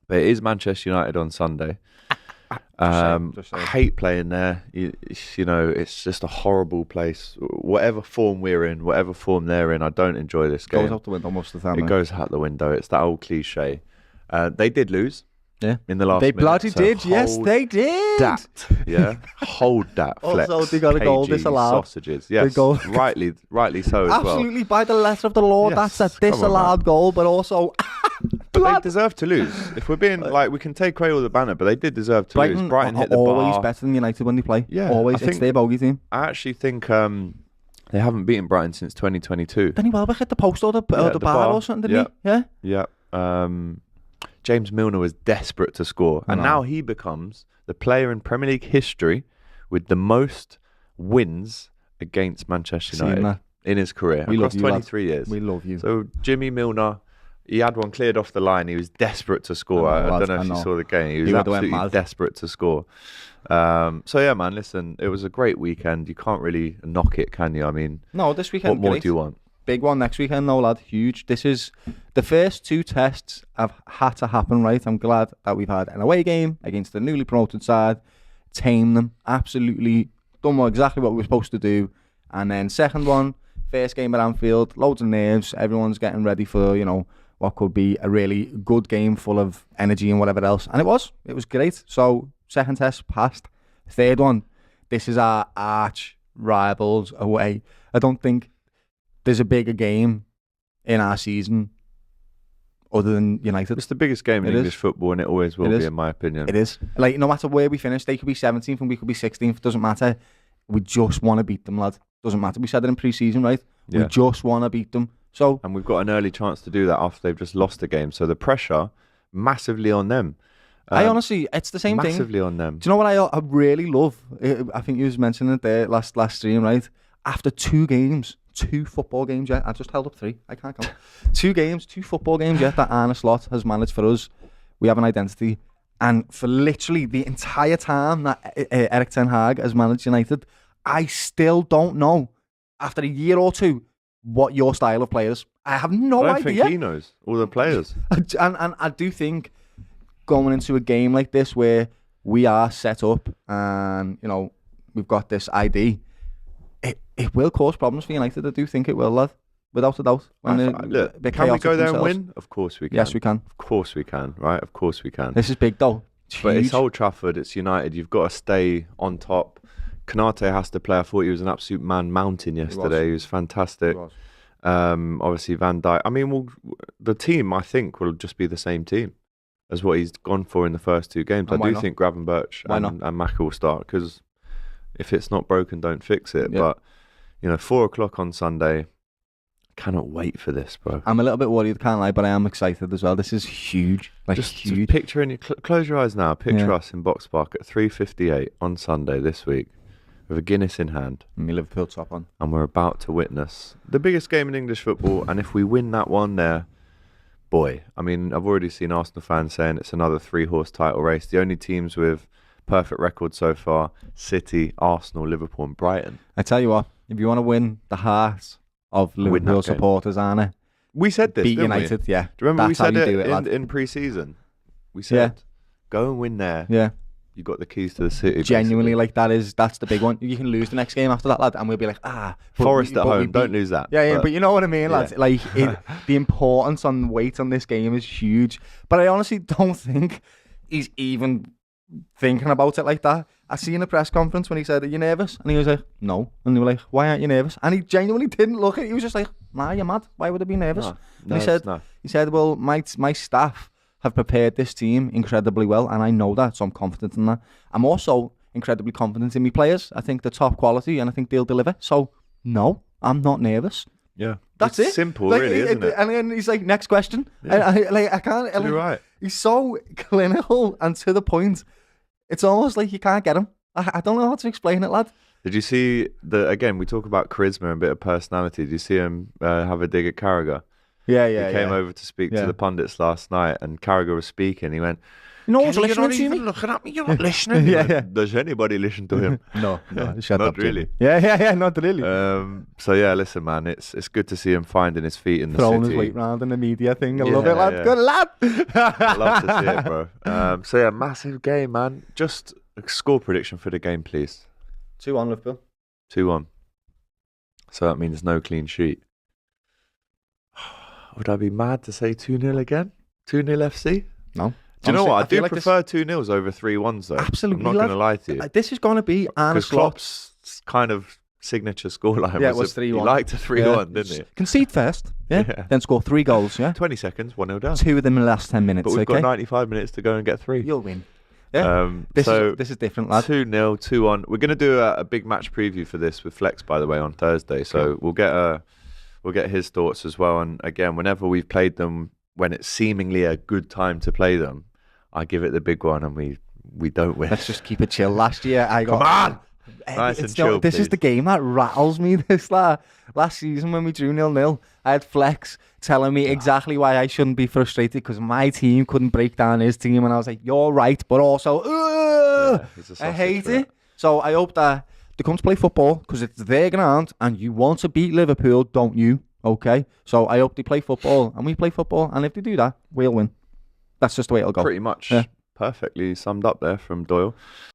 But it is Manchester United on Sunday. I hate playing there. You know, it's just a horrible place. Whatever form we're in, whatever form they're in, I don't enjoy this game. Goes out the window most of the time. It goes out the window. It's that old cliche. They did lose. Yeah. In the last They minute, bloody so did. Yes, they did. That, yeah. Hold that. Flex. Also, they got a goal KG disallowed. Sausages. Yes. rightly so as well. Absolutely, by the letter of the law, Yes, that's a come on, disallowed goal, but also... But they deserve to lose. If we're being like, we can take away all the banner, but they did deserve to lose. Brighton hit the bar. Always better than United when they play. Yeah, always. It's their bogey team. I actually think they haven't beaten Brighton since 2022. Danny Welbeck hit the post or the bar or something, didn't he? Yeah. Yeah. James Milner was desperate to score, and now he becomes the player in Premier League history with the most wins against Manchester United in his career across 23 years. We love you. So Jimmy Milner, he had one cleared off the line. He was desperate to score. I don't know if you saw the game. He was absolutely desperate to score. So yeah, man, listen, it was a great weekend. You can't really knock it, can you? I mean, no, this weekend. What more do you want? Big one next weekend, no lad. Huge. This is the first 2 tests have had to happen, right? I'm glad that we've had an away game against the newly promoted side, tame them, absolutely done exactly what we were supposed to do. And then second one, first game at Anfield, loads of nerves. Everyone's getting ready for, you know, what could be a really good game full of energy and whatever else. And it was great. So second test passed. Third one, this is our arch rivals away. I don't think there's a bigger game in our season other than United. It's the biggest game in English football, and it always will be, in my opinion. It is. Like, no matter where we finish, they could be 17th and we could be 16th. It doesn't matter. We just want to beat them, lad. Doesn't matter. We said it in pre-season, right? Yeah. We just want to beat them. So, and we've got an early chance to do that after they've just lost a game. So the pressure, massively on them. I honestly, it's the same thing. Massively on them. Do you know what I really love? I think you was mentioning it there last stream, right? After 2 games, 2 football games yet. I just held up 3. I can't count. 2 games, 2 football games yet that Arne Slot has managed for us. We have an identity. And for literally the entire time that Erik ten Hag has managed United, I still don't know, after a year or 2, what your style of play is. I have no idea. I don't think he knows all the players. And I do think going into a game like this where we are set up and, you know, we've got this ID, it will cause problems for United. I do think it will, lad. Without a doubt. Look, can we go there and win? Of course we can. Yes, we can. Of course we can, right? Of course we can. This is big, though. But it's Old Trafford, it's United. You've got to stay on top. Konate has to play. I thought he was an absolute man-mountain yesterday. He was fantastic. Obviously, Van Dijk. I mean, the team, I think, will just be the same team as what he's gone for in the first 2 games. I do think Gravenberch and Maka will start, because if it's not broken, don't fix it. Yeah. But, you know, 4 o'clock on Sunday, cannot wait for this, bro. I'm a little bit worried, can't lie, but I am excited as well. This is huge. Like, just huge. Picture in your, close your eyes now. Picture us in Box Park at 3:58 on Sunday this week, with a Guinness in hand. And my Liverpool top on. And we're about to witness the biggest game in English football. And if we win that one there, boy, I mean, I've already seen Arsenal fans saying it's another 3-horse title race. The only teams with perfect records so far, City, Arsenal, Liverpool and Brighton. I tell you what, if you want to win the hearts of Liverpool supporters, Arne, we said this, beat United, yeah. Do you remember we said it in pre-season? We said, go and win there. Yeah. You got the keys to the city. Genuinely, basically. That's the big one. You can lose the next game after that, lad, and we'll be like, Forest at home, don't lose that. Yeah, but you know what I mean, lads. Like, the importance on weight on this game is huge. But I honestly don't think he's even thinking about it like that. I see in a press conference when he said, "Are you nervous?" And he was like, "No." And they were like, "Why aren't you nervous?" And he genuinely didn't look at it. He was just like, "Nah, you're mad. Why would I be nervous?" No, he said, "Well, my staff have prepared this team incredibly well, and I know that, so I'm confident in that. I'm also incredibly confident in my players. I think they're top quality, and I think they'll deliver. So, no, I'm not nervous." Yeah, that's it. Simple, like, really, isn't it? And then he's like, "Next question." Yeah. I can't. You're right. He's so clinical and to the point. It's almost like you can't get him. I don't know how to explain it, lad. Did you see again, we talk about charisma and a bit of personality. Did you see him have a dig at Carragher? Yeah, He came over to speak to the pundits last night, and Carragher was speaking. He went, "No one's you're listening not to even me. looking at me. You're not listening." Does anybody listen to him? No, shut not up, really. Jimmy. Yeah, not really. So yeah, listen, man, it's good to see him finding his feet in the Throwing city. his weight round in the media thing. I love it, lad. Good lad. I love to see it, bro. So yeah, massive game, man. Just a score prediction for the game, please. 2-1 Liverpool. 2-1. So that means no clean sheet. Would I be mad to say 2-0 again? 2-0 FC? No. Do you know what? I do prefer 2-0s over 3-1s, though. Absolutely. I'm not going to lie to you. This is going to be because Klopp's kind of signature scoreline was 3-1. He liked a 3-1, didn't he? Concede first, then score 3 goals, 20 seconds, 1-0 down. 2 of them in the last 10 minutes, But we've got 95 minutes to go and get 3. You'll win. Yeah. This is different, lad. 2-0, 2-1. We're going to do a big match preview for this with Flex, by the way, on Thursday. So we'll get his thoughts as well. And again, whenever we've played them, when it's seemingly a good time to play them, I give it the big one, and we don't win. Let's just keep it chill. Last year, Come on! Nice and chill, This is the game that rattles me. Last season when we drew 0-0, I had Flex telling me exactly why I shouldn't be frustrated because my team couldn't break down his team, and I was like, "You're right," but also, I hate it. So I hope that they come to play football because it's their ground, and you want to beat Liverpool, don't you? Okay, so I hope they play football, and we play football, and if they do that, we'll win. That's just the way it'll go. Pretty much perfectly summed up there from Doyle.